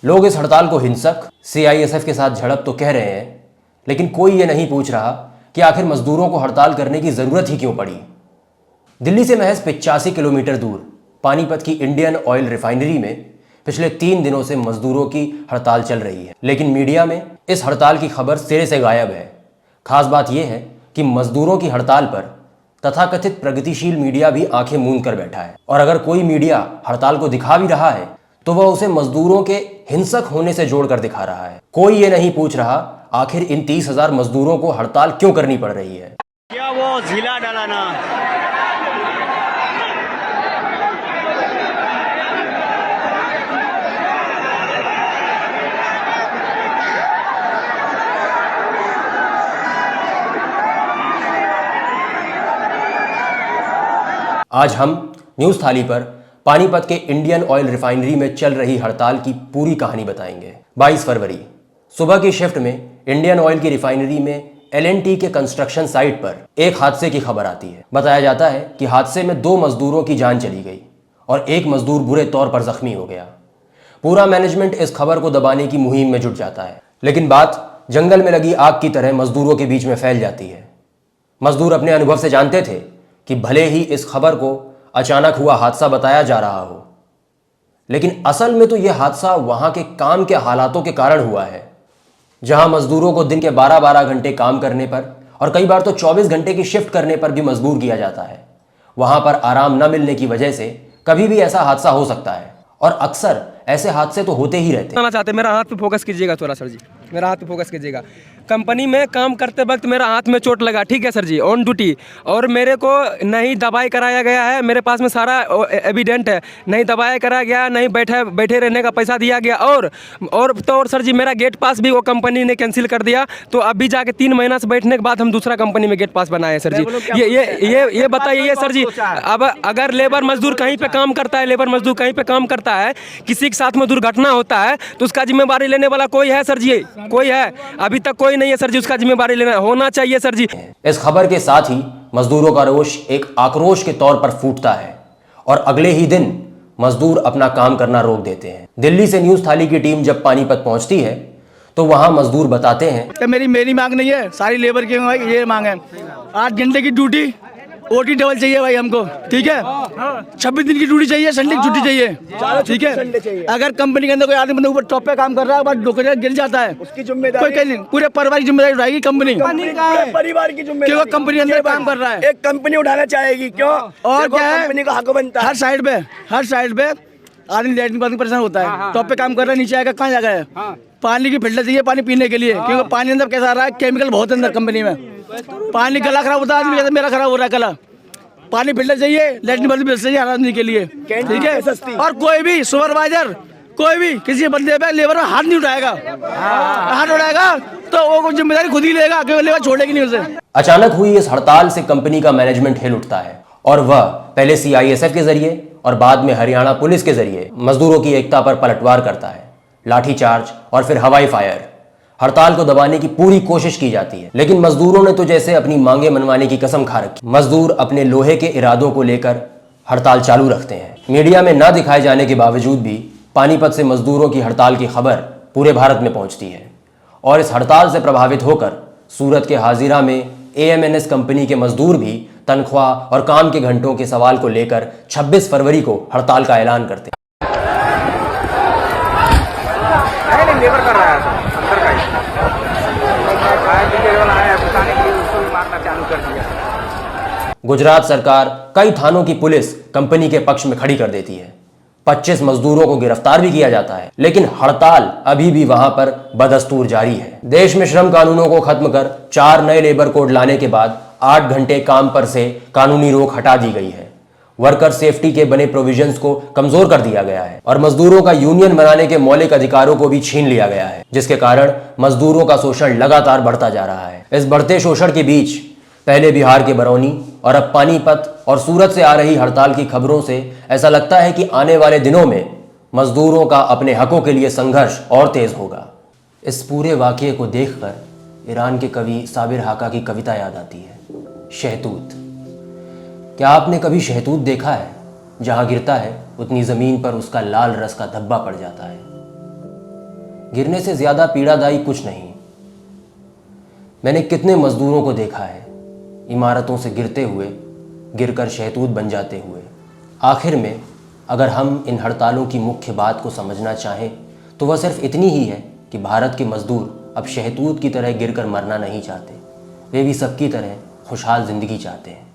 लोग इस हड़ताल को हिंसक, सीआईएसएफ के साथ झड़प तो कह रहे हैं, लेकिन कोई ये नहीं पूछ रहा कि आखिर मजदूरों को हड़ताल करने की जरूरत ही क्यों पड़ी। दिल्ली से महज 85 किलोमीटर दूर पानीपत की इंडियन ऑयल रिफाइनरी में पिछले 3 दिनों से मजदूरों की हड़ताल चल रही है, लेकिन मीडिया में इस हड़ताल की खबर सिरे से गायब है। खास बात यह है कि मजदूरों की हड़ताल पर तथाकथित प्रगतिशील मीडिया भी आंखें मूंद कर बैठा है, और अगर कोई मीडिया हड़ताल को दिखा भी रहा है तो वह उसे मजदूरों के हिंसक होने से जोड़कर दिखा रहा है। कोई ये नहीं पूछ रहा आखिर इन 30,000 मजदूरों को हड़ताल क्यों करनी पड़ रही है। क्या वो जिला डालाना आज हम न्यूज़ थाली पर पानीपत के इंडियन ऑयल रिफाइनरी में चल रही हड़ताल की पूरी कहानी बताएंगे। 22 फरवरी सुबह की शिफ्ट में इंडियन ऑयल की रिफाइनरी में एलएनटी के कंस्ट्रक्शन साइट पर एक हादसे की खबर आती है। बताया जाता है कि हादसे में 2 मजदूरों की जान चली गई और एक मजदूर बुरे तौर पर जख्मी हो गया। पूरा मैनेजमेंट इस खबर को दबाने की मुहिम में जुट जाता है, लेकिन बात जंगल में लगी आग की तरह मजदूरों के बीच में फैल जाती है। मजदूर अपने अनुभव से जानते थे कि भले ही इस खबर को अचानक हुआ हादसा बताया जा रहा हो, लेकिन असल में तो यह हादसा वहां के काम के हालातों के कारण हुआ है, जहां मजदूरों को दिन के 12-12 घंटे काम करने पर और कई बार तो 24 घंटे की शिफ्ट करने पर भी मजबूर किया जाता है। वहां पर आराम न मिलने की वजह से कभी भी ऐसा हादसा हो सकता है, और अक्सर ऐसे हादसे तो होते ही रहते हैं। मेरा हाथ पे फोकस कीजिएगा थोड़ा सर जी, मेरा हाथ पे फोकस कीजिएगा। कंपनी में काम करते वक्त मेरा हाथ में चोट लगा, ठीक है सर जी, ऑन ड्यूटी, और मेरे को नहीं दवाई कराया गया है। मेरे पास में सारा एविडेंट है, नहीं दवाई कराया गया, नहीं बैठे रहने का पैसा दिया गया, और सर जी मेरा गेट पास भी वो कंपनी ने कैंसिल कर दिया। तो अभी जाके 3 महीना से बैठने के बाद हम दूसरा कंपनी में गेट पास बनाए सर जी। ये बताइए सर जी, अब अगर लेबर मजदूर कहीं पे काम करता है, लेबर मजदूर कहीं पे काम करता है, किसी के साथ में दुर्घटना होता है तो उसका जिम्मेवारी लेने वाला कोई है सर जी? कोई है? अभी तक कोई नहीं है सर जी, उसका जिम्मेवारी लेना होना चाहिए सर जी। इस खबर के साथ ही मजदूरों का रोष एक आक्रोश के तौर पर फूटता है और अगले ही दिन मजदूर अपना काम करना रोक देते हैं। दिल्ली से न्यूज़ थाली की टीम जब पानीपत पहुंचती है तो वहां मजदूर बताते हैं कि मेरी मांग नहीं है, सारी लेबर की ये मांग है। 8 घंटे की ड्यूटी, ओटी डबल चाहिए भाई हमको, ठीक है। 26 दिन की ड्यूटी चाहिए, संडे की छुट्टी चाहिए, ठीक है। अगर कंपनी के अंदर कोई आदमी ऊपर टॉप पे काम कर रहा है, बाद डॉक्टर गिर जाता है, उसकी जिम्मेदारी कोई नहीं, पूरे परिवार की जिम्मेदारी उठाएगी कंपनी, परिवार की जिम्मेदारी, क्यों कंपनी अंदर काम कर रहा है, एक कंपनी उठाना चाहेगी, क्यों? और क्या है, कंपनी का हक बनता है। हर साइड पे आदमी लैट्रिन पानी परेशान होता है, टॉप पे काम कर रहा है, नीचे आएगा कहाँ जाएगा? पानी की फिल्टर चाहिए पानी पीने के लिए, क्योंकि पानी अंदर कैसा आ रहा है, केमिकल बहुत अंदर कंपनी में, पानी गला खराब होता है, आदमी कहता है मेरा खराब हो रहा है गला। पानी फिल्टर चाहिए, लैट्रिन बाथरूम चाहिए आदमी के लिए, ठीक है। और कोई भी सुपरवाइजर, कोई भी किसी बंदे पे लेबर में हाथ नहीं उठाएगा, हाथ उठाएगा तो वो जिम्मेदारी खुद ही लेगा, क्योंकि लेबर छोड़ेगी नहीं उसे। अचानक हुई इस हड़ताल से कंपनी का मैनेजमेंट हिल उठता है और वह पहले सीआईएसएफ के जरिए और बाद में हरियाणा पुलिस के जरिए मजदूरों की एकता पर पलटवार करता है। लाठीचार्ज और फिर हवाई फायर, हड़ताल को दबाने की पूरी कोशिश की जाती है, लेकिन मजदूरों ने तो जैसे अपनी मांगे मनवाने की कसम खा रखी। मजदूर अपने लोहे के इरादों को लेकर हड़ताल चालू रखते हैं। मीडिया में न दिखाए जाने के बावजूद भी पानीपत से मजदूरों की हड़ताल की खबर पूरे भारत में पहुंचती है, और इस हड़ताल से प्रभावित होकर सूरत के हाजिरा में एएमएनएस कंपनी के मजदूर भी तनख्वाह और काम के घंटों के सवाल को लेकर 26 फरवरी को हड़ताल का ऐलान करते हैं। लेबर कर रहा था अंदर का ही बुलाने के लिए उसको भी मारना चालू कर दिया। गुजरात सरकार कई थानों की पुलिस कंपनी के पक्ष में खड़ी कर देती है। 25 मजदूरों को गिरफ्तार भी किया जाता है, लेकिन हड़ताल अभी भी वहां पर बदस्तूर जारी है। देश में श्रम कानूनों को खत्म कर 4 नए लेबर कोड लाने के बाद 8 घंटे काम पर से कानूनी रोक हटा दी गई है। वर्कर सेफ्टी के बने प्रोविजंस को कमजोर कर दिया गया है और मजदूरों का यूनियन बनाने के मौलिक अधिकारों को भी छीन लिया गया है, जिसके कारण मजदूरों का शोषण लगातार बढ़ता जा रहा है। इस बढ़ते शोषण के बीच पहले बिहार के बरौनी और अब पानीपत और सूरत से आ रही हड़ताल की खबरों से ऐसा लगता है कि आने वाले दिनों में मजदूरों का अपने हकों के लिए संघर्ष और तेज होगा। इस पूरे वाकये को देखकर ईरान के कवि साबिर हाका की कविता याद आती है, शहतूत। क्या आपने कभी शहतूत देखा है? जहां गिरता है उतनी जमीन पर उसका लाल रस का धब्बा पड़ जाता है। गिरने से ज़्यादा पीड़ादायी कुछ नहीं। मैंने कितने मज़दूरों को देखा है इमारतों से गिरते हुए, गिरकर शहतूत बन जाते हुए। आखिर में अगर हम इन हड़तालों की मुख्य बात को समझना चाहें तो वह सिर्फ इतनी ही है कि भारत के मज़दूर अब शहतूत की तरह गिरकर मरना नहीं चाहते, वे भी सबकी तरह खुशहाल ज़िंदगी चाहते हैं।